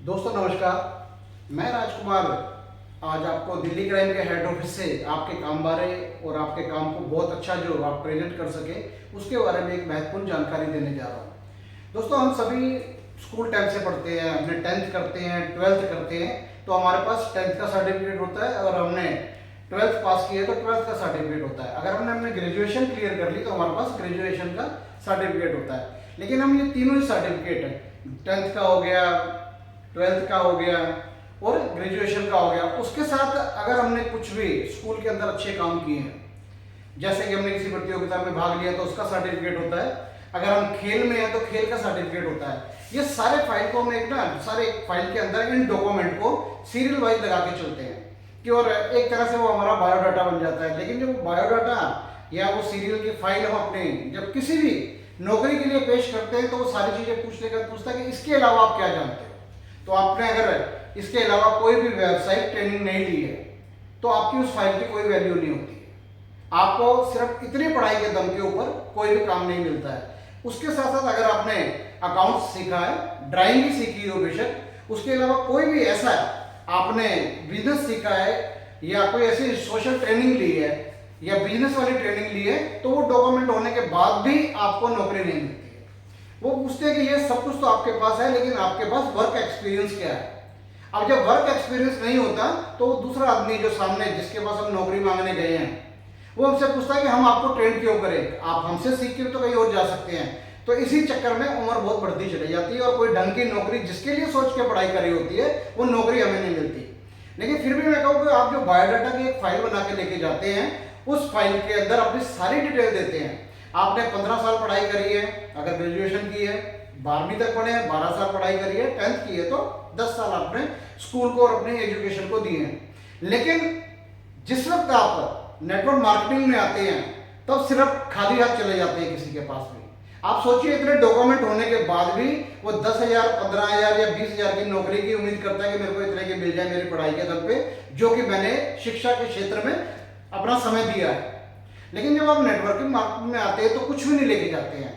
दोस्तों नमस्कार, मैं राजकुमार आज आपको दिल्ली क्राइम के हेड ऑफिस से आपके काम बारे और आपके काम को बहुत अच्छा जो आप प्रेजेंट कर सके उसके बारे में एक महत्वपूर्ण जानकारी देने जा रहा हूँ। दोस्तों हम सभी स्कूल टाइम से पढ़ते हैं, हमने 10th करते हैं, 12th करते हैं, तो हमारे पास 10th का सर्टिफिकेट होता है और हमने 12th पास किया तो 12th का सर्टिफिकेट होता है। अगर हमने ग्रेजुएशन क्लियर कर ली तो हमारे पास ग्रेजुएशन का सर्टिफिकेट होता है। लेकिन हम ये तीनों ही सर्टिफिकेट है, 10th का हो गया, 12th का हो गया और ग्रेजुएशन का हो गया, उसके साथ अगर हमने कुछ भी स्कूल के अंदर अच्छे काम किए हैं, जैसे कि हमने किसी प्रतियोगिता में भाग लिया तो उसका सर्टिफिकेट होता है, अगर हम खेल में हैं तो खेल का सर्टिफिकेट होता है। ये सारे फाइल को हम सारे फाइल के अंदर इन डॉक्यूमेंट को सीरियल वाइज लगा के चलते हैं कि और एक तरह से वो हमारा बायोडाटा बन जाता है। लेकिन जब बायोडाटा या वो सीरियल की फाइल हम अपने जब किसी भी नौकरी के लिए पेश करते हैं तो वो सारी चीजें पूछता है कि इसके अलावा आप क्या जानते हो। तो आपने अगर इसके अलावा कोई भी व्यावसायिक ट्रेनिंग नहीं ली है तो आपकी उस फाइल की कोई वैल्यू नहीं होती है। आपको सिर्फ इतनी पढ़ाई के दम के ऊपर कोई भी काम नहीं मिलता है। उसके साथ साथ अगर आपने अकाउंट्स सीखा है, ड्राइंग भी सीखी हो बेशक, उसके अलावा कोई भी ऐसा आपने बिजनेस सीखा है या कोई ऐसी सोशल ट्रेनिंग ली है या बिजनेस वाली ट्रेनिंग ली है तो वो डॉक्यूमेंट होने के बाद भी आपको नौकरी नहीं मिलती है। वो पूछते हैं कि ये सब कुछ तो आपके पास है लेकिन आपके पास वर्क एक्सपीरियंस क्या है। अब जब वर्क एक्सपीरियंस नहीं होता तो दूसरा आदमी जो सामने जिसके पास हम नौकरी मांगने गए हैं वो हमसे पूछता है कि हम आपको ट्रेन क्यों करें, आप हमसे सीख के तो कहीं और जा सकते हैं। तो इसी चक्कर में उम्र बहुत बढ़ती चली जाती है और कोई ढंग की नौकरी जिसके लिए सोच के पढ़ाई करी होती है वो नौकरी हमें नहीं मिलती। लेकिन फिर भी मैं कहूँ कि आप जो बायोडाटा की एक फाइल बना के लेके जाते हैं उस फाइल के अंदर अपनी सारी डिटेल देते हैं। आपने 15 साल पढ़ाई करी है, अगर ग्रेजुएशन की है, 12वीं तक पढ़े हैं, 12 साल पढ़ाई करी है, 10th की है तो 10 साल आपने स्कूल को और अपनी एजुकेशन को दिए हैं। लेकिन जिस वक्त आप नेटवर्क मार्केटिंग में आते हैं तब सिर्फ खाली हाथ चले जाते हैं किसी के पास भी। आप सोचिए इतने डॉक्यूमेंट होने के बाद भी वो 10,000, 15,000 या 20,000 की नौकरी की उम्मीद करता है कि मेरे को इतने की मिल जाए मेरी पढ़ाई के दम पे, जो कि मैंने शिक्षा के क्षेत्र में अपना समय दिया है। लेकिन जब आप नेटवर्किंग मार्केटिंग में आते हैं तो कुछ भी नहीं लेके जाते हैं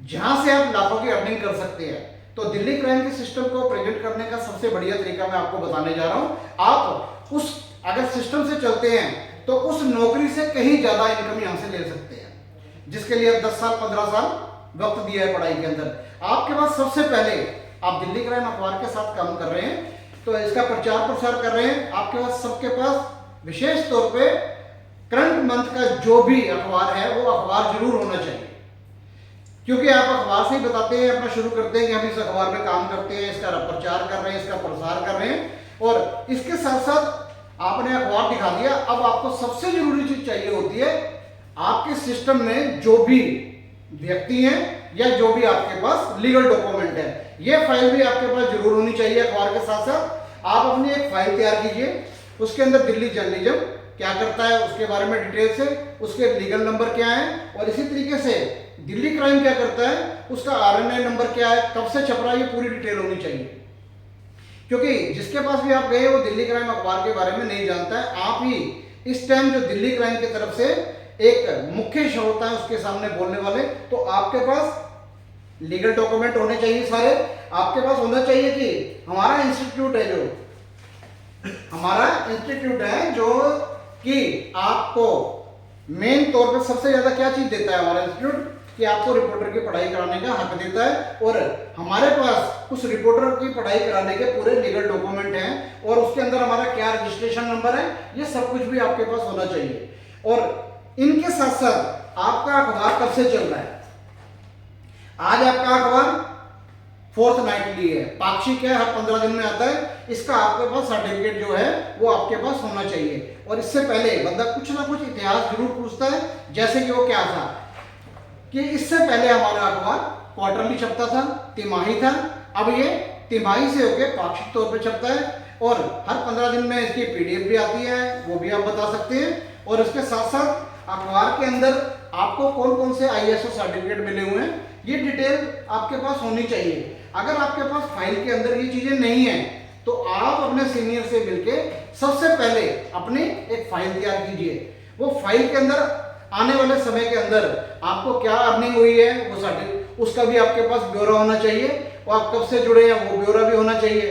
जहां से आप लाखों की अर्निंग कर सकते हैं। तो दिल्ली क्राइम के सिस्टम को प्रेजेंट करने का सबसे बढ़िया तरीका मैं आपको बताने जा रहा हूं। आप उस अगर सिस्टम से चलते हैं तो उस नौकरी से कहीं ज्यादा इनकम यहां से ले सकते हैं, जिसके लिए 10 साल 15 साल वक्त दिया है पढ़ाई के अंदर। आपके पास सबसे पहले आप दिल्ली क्राइम अखबार के साथ काम कर रहे हैं तो इसका प्रचार प्रसार कर रहे हैं। आपके पास सबके पास विशेष तौर पे करंट मंथ का जो भी अखबार है वो अखबार जरूर होना चाहिए, क्योंकि आप अखबार से ही बताते हैं, अपना शुरू करते हैं कि हम इस अखबार में काम करते हैं, इसका प्रचार कर रहे हैं, इसका प्रसार कर रहे हैं। और इसके साथ साथ आपने अखबार दिखा दिया। अब आपको सबसे जरूरी चीज चाहिए होती है आपके सिस्टम में जो भी व्यक्ति हैं या जो भी आपके पास लीगल डॉक्यूमेंट है, ये फाइल भी आपके पास जरूर होनी चाहिए। अखबार के साथ साथ आप अपनी एक फाइल तैयार कीजिए, उसके अंदर दिल्ली जर्नलिज्म क्या करता है उसके बारे में डिटेल से, उसके लीगल नंबर क्या है और इसी तरीके से दिल्ली क्राइम क्या करता है, उसका आरएनए नंबर क्या है, कब से छप रहा है, ये पूरी डिटेल होनी चाहिए। क्योंकि जिसके पास भी आप गए वो दिल्ली क्राइम अखबार के बारे में नहीं जानता है। आप ही इस टाइम जो दिल्ली क्राइम की तरफ से एक मुख्य श्रोता है उसके सामने बोलने वाले, तो आपके पास लीगल डॉक्यूमेंट होने चाहिए सारे। आपके पास होना चाहिए कि हमारा इंस्टीट्यूट है जो कि आपको मेन तौर पर सबसे ज्यादा क्या चीज देता है हमारा इंस्टीट्यूट, कि आपको रिपोर्टर की पढ़ाई कराने का हक देता है। और हमारे पास उस रिपोर्टर की पढ़ाई कराने के पूरे लीगल डॉक्यूमेंट हैं और उसके अंदर हमारा क्या रजिस्ट्रेशन नंबर है, ये सब कुछ भी आपके पास होना चाहिए। और इनके साथ साथ आपका अखबार कब से चल रहा है, आज आपका अखबार फोर्थ नाइटली है, पाक्षिक है, हर 15 दिन में आता है, इसका आपके पास सर्टिफिकेट जो है वो आपके पास होना चाहिए। और इससे पहले बंदा कुछ ना कुछ इतिहास जरूर पूछता है, जैसे कि वो क्या था कि इससे पहले हमारा अखबार क्वार्टरली छपता था, तिमाही था, अब ये तिमाही से होकर पाक्षिक तौर पे छपता है और हर 15 दिन में इसकी पीडीएफ भी आती है, वो भी आप बता सकते हैं। और इसके साथ साथ अखबार के अंदर आपको कौन कौन से आईएसओ सर्टिफिकेट मिले हुए हैं ये डिटेल आपके पास होनी चाहिए। अगर आपके पास फाइल के अंदर ये चीजें नहीं है तो आप अपने सीनियर से मिलके सबसे पहले अपनी एक फाइल तैयार कीजिए। वो फाइल के अंदर आने वाले समय के अंदर आपको क्या अर्निंग हुई है वो उसका भी आपके पास ब्यौरा होना चाहिए। वो आप कब से जुड़े हैं वो ब्यौरा भी होना चाहिए।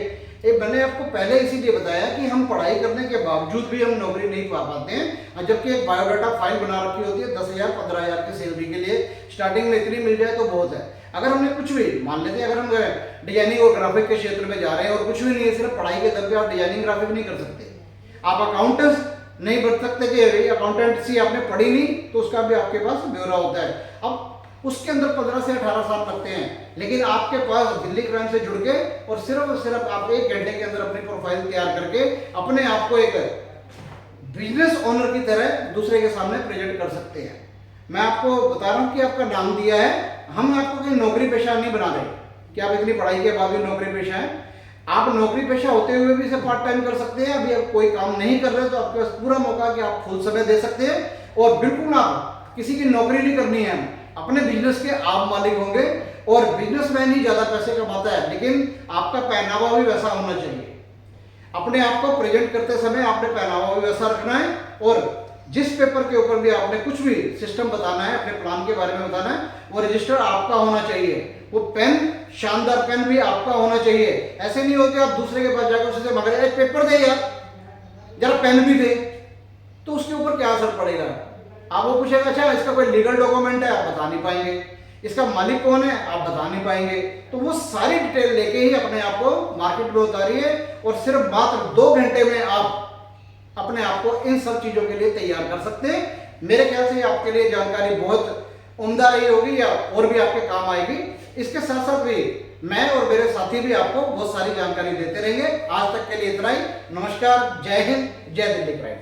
ये मैंने आपको पहले इसीलिए बताया कि हम पढ़ाई करने के बावजूद भी हम नौकरी नहीं पा पाते हैं, जबकि एक बायोडाटा फाइल बना रखी होती है 10,000 15,000 की सैलरी के लिए, स्टार्टिंग में इतनी मिल जाए तो बहुत है। अगर हमने कुछ भी मान लेते हैं, अगर हम डिजाइनिंग और ग्राफिक के क्षेत्र में जा रहे हैं और कुछ भी नहीं है, सिर्फ पढ़ाई के दम पे आप डिजाइनिंग ग्राफिक नहीं कर सकते, आप अकाउंटेंट्स नहीं बन सकते कि अकाउंटेंसी आपने पढ़ी नहीं तो उसका भी आपके पास ब्यौरा होता है। अब उसके अंदर 15 से 18 साल लगते हैं, लेकिन आपके पास दिल्ली क्राइम से जुड़ के और सिर्फ आप 1 घंटे के अंदर अपनी प्रोफाइल तैयार करके अपने आप को एक बिजनेस ओनर की तरह दूसरे के सामने प्रेजेंट कर सकते हैं। मैं आपको बता रहा हूं कि आपका नाम दिया है, हम आपको कोई नौकरी पेशा नहीं बना रहे कि आप इतनी पढ़ाई के बाद भी नौकरी पेशा है। आप नौकरी पेशा होते हुए भी इसे पार्ट टाइम कर सकते हैं। अभी आप कोई काम नहीं कर रहे तो आपके पास पूरा मौका कि आप फुल समय दे सकते हैं, और बिल्कुल आप किसी की नौकरी नहीं करनी है, अपने बिजनेस के आप मालिक होंगे। और बिजनेसमैन ही ज्यादा पैसे कमाता है, लेकिन आपका पहनावा भी वैसा होना चाहिए। अपने आप को प्रेजेंट करते समय आपने पहनावा भी वैसा रखना है, और जिस पेपर के ऊपर भी आपने कुछ भी सिस्टम बताना है, अपने प्लान के बारे में बताना है, वो रजिस्टर आपका होना चाहिए। वो पेन, शानदार पेन भी आपका होना चाहिए। ऐसे नहीं हो कि आप दूसरे के पास जाकर उससे मगर एक पेपर दे यार, जरा पेन भी दे, तो उसके ऊपर क्या असर पड़ेगा। आप वो पूछेगा अच्छा इसका कोई लीगल डॉक्यूमेंट है, आप बता नहीं पाएंगे, इसका मालिक कौन है आप बता नहीं पाएंगे। तो वो सारी डिटेल लेके ही अपने आप को मार्केट में उतारिए, और सिर्फ मात्र 2 घंटे में आप अपने आप को इन सब चीजों के लिए तैयार कर सकते हैं। मेरे ख्याल से आपके लिए जानकारी बहुत उम्दा रही होगी, या और भी आपके काम आएगी। इसके साथ साथ भी मैं और मेरे साथी भी आपको बहुत सारी जानकारी देते रहेंगे। आज तक के लिए इतना ही। नमस्कार, जय हिंद, जय दिल्ली क्राइम।